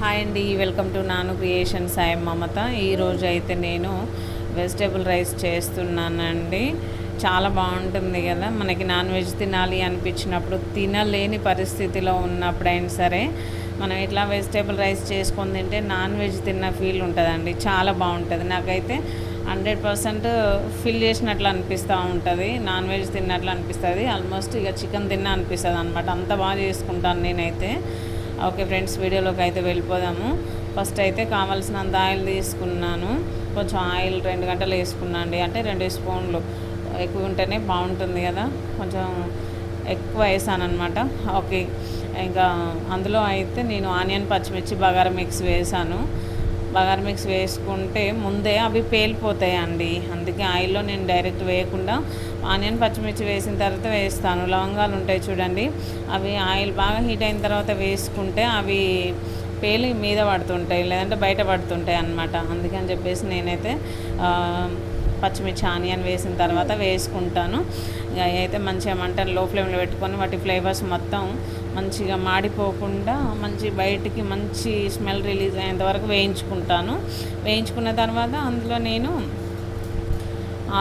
Hi అండి, welcome to నాను creations. I am మమత. ఈరోజు అయితే నేను వెజిటేబుల్ రైస్ చేస్తున్నానండి. చాలా బాగుంటుంది కదా. మనకి నాన్ వెజ్ తినాలి అనిపించినప్పుడు, తినలేని పరిస్థితిలో ఉన్నప్పుడైనా సరే మనం ఇట్లా వెజిటేబుల్ రైస్ చేసుకొని తింటే నాన్ వెజ్ తిన్న ఫీల్ ఉంటుందండి. చాలా బాగుంటుంది. నాకైతే 100% ఫిల్ చేసినట్లు అనిపిస్తూ ఉంటుంది. నాన్ వెజ్ తిన్నట్లు అనిపిస్తుంది. ఆల్మోస్ట్ ఇక చికెన్ తిన్నా అనిపిస్తుంది అనమాట. అంత బాగా చేసుకుంటాను నేనైతే. ఓకే ఫ్రెండ్స్, వీడియోలోకి అయితే వెళ్ళిపోదాము. ఫస్ట్ అయితే కావాల్సినంత ఆయిల్ తీసుకున్నాను. కొంచెం ఆయిల్ 2 గంటలు వేసుకున్నాను అండి. అంటే 2 స్పూన్లు ఎక్కువ ఉంటేనే బాగుంటుంది కదా. కొంచెం ఎక్కువ వేసాను అనమాట. ఓకే, ఇంకా అందులో అయితే నేను ఆనియన్, పచ్చిమిర్చి, బగారా మిక్స్ వేసాను. బగారా మిక్స్ వేసుకుంటే ముందే అవి పేలిపోతాయండి. అందుకే ఆయిల్లో నేను డైరెక్ట్ వేయకుండా ఆనియన్, పచ్చిమిర్చి వేసిన తర్వాత వేస్తాను. లవంగాలు ఉంటాయి చూడండి, అవి ఆయిల్ బాగా హీట్ అయిన తర్వాత వేసుకుంటే అవి పేలి మీద పడుతుంటాయి, లేదంటే బయట పడుతుంటాయి అన్నమాట. అందుకని చెప్పేసి నేనైతే పచ్చిమిర్చి, ఆనియన్ వేసిన తర్వాత వేసుకుంటాను. అయితే మంచిగా మంటను లో ఫ్లేమ్లో పెట్టుకొని వాటి ఫ్లేవర్స్ మొత్తం మంచిగా మాడిపోకుండా మంచి బయటికి మంచి స్మెల్ రిలీజ్ అయ్యేంత వరకు వేయించుకుంటాను. వేయించుకున్న తర్వాత అందులో నేను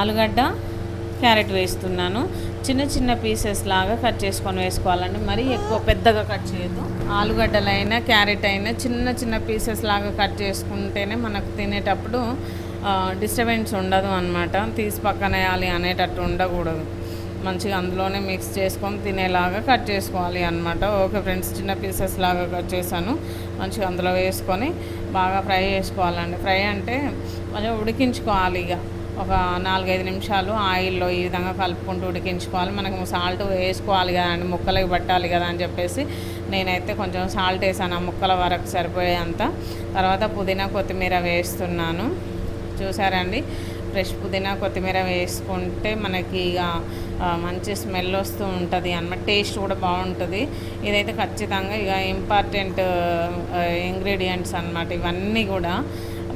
ఆలుగడ్డ, క్యారెట్ వేస్తున్నాను. చిన్న చిన్న పీసెస్ లాగా కట్ చేసుకొని వేసుకోవాలండి. మరీ ఎక్కువ పెద్దగా కట్ చేయొద్దు. ఆలుగడ్డలైనా క్యారెట్ అయినా చిన్న చిన్న పీసెస్ లాగా కట్ చేసుకుంటేనే మనకు తినేటప్పుడు డిస్టర్బెన్స్ ఉండదు అనమాట. తీసి పక్కన వేయాలి అనేటట్టు ఉండకూడదు. మంచిగా అందులోనే మిక్స్ చేసుకొని తినేలాగా కట్ చేసుకోవాలి అనమాట. ఓకే ఫ్రెండ్స్, చిన్న పీసెస్ లాగా కట్ చేశాను. మంచిగా అందులో వేసుకొని బాగా ఫ్రై చేసుకోవాలండి. ఫ్రై అంటే కొంచెం ఉడికించుకోవాలి. ఇక ఒక 4-5 నిమిషాలు ఆయిల్లో ఈ విధంగా కలుపుకుంటూ ఉడికించుకోవాలి. మనకు సాల్ట్ వేసుకోవాలి కదండి, ముక్కలకి పట్టాలి కదా అని చెప్పేసి నేనైతే కొంచెం సాల్ట్ వేసాను, ఆ ముక్కల వరకు సరిపోయేంత. తర్వాత పుదీనా, కొత్తిమీర వేస్తున్నాను. చూసారండి, ఫ్రెష్ పుదీనా, కొత్తిమీర వేసుకుంటే మనకి ఇక మంచి స్మెల్ వస్తూ ఉంటుంది అన్నమాట. టేస్ట్ కూడా బాగుంటుంది. ఇదైతే ఖచ్చితంగా ఇక ఇంపార్టెంట్ ఇంగ్రీడియంట్స్ అన్నమాట. ఇవన్నీ కూడా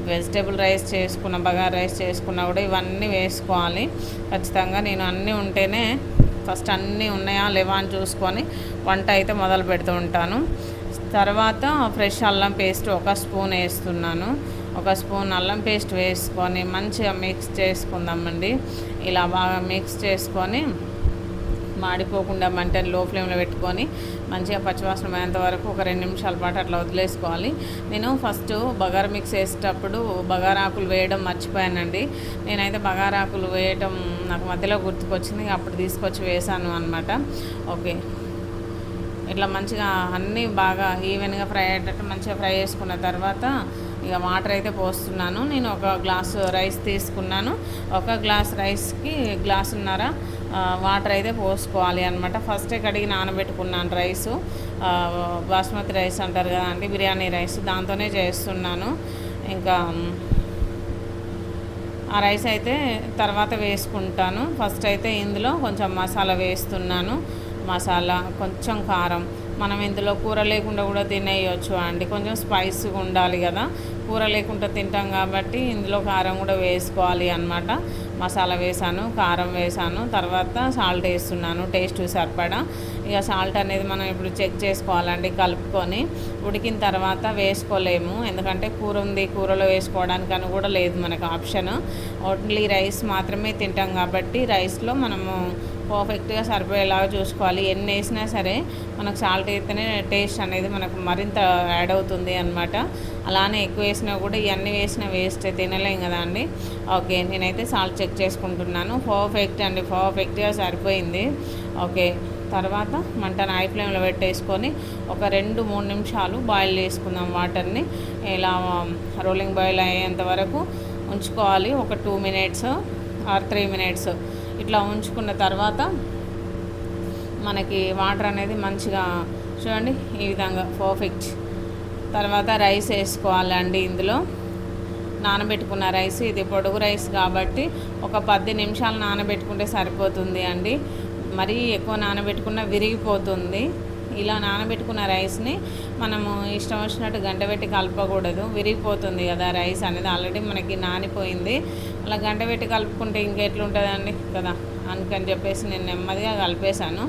వెజిటేబుల్ రైస్ చేసుకున్న, బగారా రైస్ చేసుకున్నా కూడా ఇవన్నీ వేసుకోవాలి ఖచ్చితంగా. నేను అన్నీ ఉంటేనే ఫస్ట్ అన్నీ ఉన్నాయా లేవా అని చూసుకొని వంట అయితే మొదలు పెడుతూ ఉంటాను. తర్వాత ఫ్రెష్ అల్లం పేస్ట్ 1 స్పూన్ వేస్తున్నాను. 1 స్పూన్ అల్లం పేస్ట్ వేసుకొని మంచిగా మిక్స్ చేసుకుందామండి. ఇలా బాగా మిక్స్ చేసుకొని మాడిపోకుండా మంటని లో ఫ్లేమ్లో పెట్టుకొని మంచిగా పచ్చివాసన పోయేంత వరకు ఒక 2 నిమిషాల పాటు అట్లా వదిలేసుకోవాలి. నేను ఫస్ట్ బగారా మిక్స్ వేసేటప్పుడు బగారాకులు వేయడం మర్చిపోయానండి. నేనైతే బగారాకులు వేయడం నాకు మధ్యలో గుర్తుకొచ్చింది, అప్పుడు తీసుకొచ్చి వేసాను అనమాట. ఓకే, ఇట్లా మంచిగా అన్నీ బాగా ఈవెన్గా ఫ్రై అయ్యేటట్టు మంచిగా ఫ్రై చేసుకున్న తర్వాత ఇక వాటర్ అయితే పోస్తున్నాను. నేను 1 గ్లాసు రైస్ తీసుకున్నాను. 1 గ్లాస్ రైస్కి 1.5 గ్లాసున్నర వాటర్ అయితే పోసుకోవాలి అనమాట. ఫస్టే కడిగి నానబెట్టుకున్నాను రైసు. బాస్మతి రైస్ అంటారు కదా అండి, బిర్యానీ రైస్, దాంతోనే చేస్తున్నాను. ఇంకా ఆ రైస్ అయితే తర్వాత వేసుకుంటాను. ఫస్ట్ అయితే ఇందులో కొంచెం మసాలా వేస్తున్నాను. మసాలా, కొంచెం కారం. మనం ఇందులో కూర లేకుండా కూడా తినేయచ్చు అండి. కొంచెం స్పైసీగా ఉండాలి కదా, కూర లేకుండా తింటాం కాబట్టి ఇందులో కారం కూడా వేసుకోవాలి అన్నమాట. మసాలా వేసాను, కారం వేసాను, తర్వాత సాల్ట్ వేస్తున్నాను టేస్ట్ సరిపడా. ఇక సాల్ట్ అనేది మనం ఇప్పుడు చెక్ చేసుకోవాలండి. కలుపుకొని ఉడికిన తర్వాత వేసుకోలేము, ఎందుకంటే కూర ఉంది, కూరలో వేసుకోవడానికని కూడా లేదు మనకు ఆప్షన్. ఓన్లీ రైస్ మాత్రమే తింటాం కాబట్టి రైస్లో మనము పర్ఫెక్ట్గా సరిపోయేలాగా చూసుకోవాలి. ఎన్ని వేసినా సరే మనకు సాల్ట్ అయితేనే టేస్ట్ అనేది మనకు మరింత యాడ్ అవుతుంది అన్నమాట. అలానే ఎక్కువ వేసినా కూడా ఇవన్నీ వేసినా వేస్ట్ తినలేం కదా అండి. ఓకే, నేనైతే సాల్ట్ చెక్ చేసుకుంటున్నాను. పర్ఫెక్ట్ అండి, పర్ఫెక్ట్గా సరిపోయింది. ఓకే, తర్వాత మంటను హై ఫ్లేమ్లో పెట్టేసుకొని ఒక 2-3 నిమిషాలు బాయిల్ చేసుకుందాం వాటర్ని. ఇలా రోలింగ్ బాయిల్ అయ్యేంత వరకు ఉంచుకోవాలి. ఒక 2 మినిట్స్ ఆర్ 3 మినిట్స్ ఇట్లా ఉంచుకున్న తర్వాత మనకి వాటర్ అనేది మంచిగా చూడండి ఈ విధంగా పర్ఫెక్ట్. తర్వాత రైస్ వేసుకోవాలండి. ఇందులో నానబెట్టుకున్న రైస్, ఇది పొడుగు రైస్ కాబట్టి ఒక 10 నిమిషాలు నానబెట్టుకుంటే సరిపోతుంది అండి. మరీ ఎక్కువ నానబెట్టుకున్న విరిగిపోతుంది. ఇలా నానబెట్టుకున్న రైస్ని మనము ఇష్టం వచ్చినట్టు గంట పెట్టి కలపకూడదు, విరిగిపోతుంది కదా రైస్ అనేది. ఆల్రెడీ మనకి నానిపోయింది. అలా గంట పెట్టి కలుపుకుంటే ఇంకెట్లుంటుందండి కదా. అందుకని చెప్పేసి నేను నెమ్మదిగా కలిపేశాను.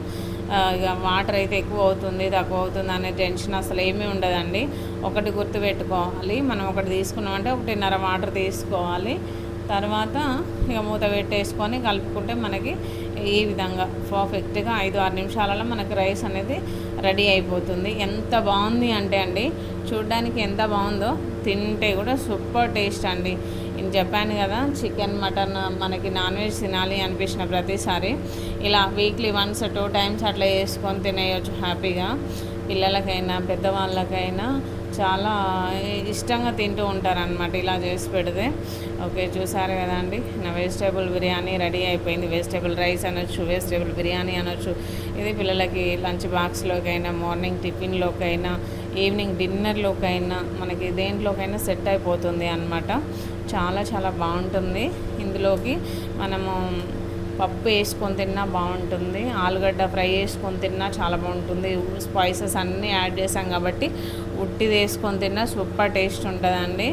ఇక వాటర్ అయితే ఎక్కువ అవుతుంది తక్కువ అవుతుంది అనే టెన్షన్ అసలు ఏమీ ఉండదండి. ఒకటి గుర్తుపెట్టుకోవాలి, మనం ఒకటి తీసుకున్నామంటే 1.5 వాటర్ తీసుకోవాలి. తర్వాత ఇక మూత పెట్టేసుకొని కలుపుకుంటే మనకి ఈ విధంగా పర్ఫెక్ట్గా 5-6 నిమిషాలలో మనకి రైస్ అనేది రెడీ అయిపోతుంది. ఎంత బాగుంది అంటే అండి, చూడ్డానికి ఎంత బాగుందో, తింటే కూడా సూపర్ టేస్ట్ అండి. నేను చెప్పాను కదా, చికెన్ మటన్ మనకి నాన్ వెజ్ తినాలి అనిపించిన ప్రతిసారి ఇలా వీక్లీ వన్స్ 2 టైమ్స్ అట్లా వేసుకొని తినేయచ్చు హ్యాపీగా. పిల్లలకైనా పెద్దవాళ్ళకైనా చాలా ఇష్టంగా తింటూ ఉంటారనమాట ఇలా చేసి పెడితే. ఓకే, చూసారు కదా అండి, నా వెజిటేబుల్ బిర్యానీ రెడీ అయిపోయింది. వెజిటేబుల్ రైస్ అనొచ్చు, వెజిటేబుల్ బిర్యానీ అనొచ్చు. ఇది పిల్లలకి లంచ్ బాక్స్లోకైనా, మార్నింగ్ టిఫిన్లోకైనా, ఈవినింగ్ డిన్నర్లోకైనా, మనకి దేంట్లోకైనా సెట్ అయిపోతుంది అన్నమాట. చాలా చాలా బాగుంటుంది. ఇందులోకి మనము పప్పు వేసుకొని తిన్నా బాగుంటుంది, ఆలుగడ్డ ఫ్రై వేసుకొని తిన్నా చాలా బాగుంటుంది. స్పైసెస్ అన్నీ యాడ్ చేసాం కాబట్టి ఉట్టిది వేసుకొని తిన్నా సూపర్ టేస్ట్ ఉంటుందండి.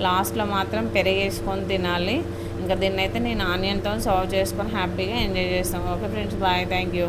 లాస్ట్లో మాత్రం పెరుగు వేసుకొని తినాలి. ఇంకా దీన్ని అయితే నేను ఆనియన్తో సర్వ్ చేసుకొని హ్యాపీగా ఎంజాయ్ చేస్తాను. Okay friends, bye, thank you.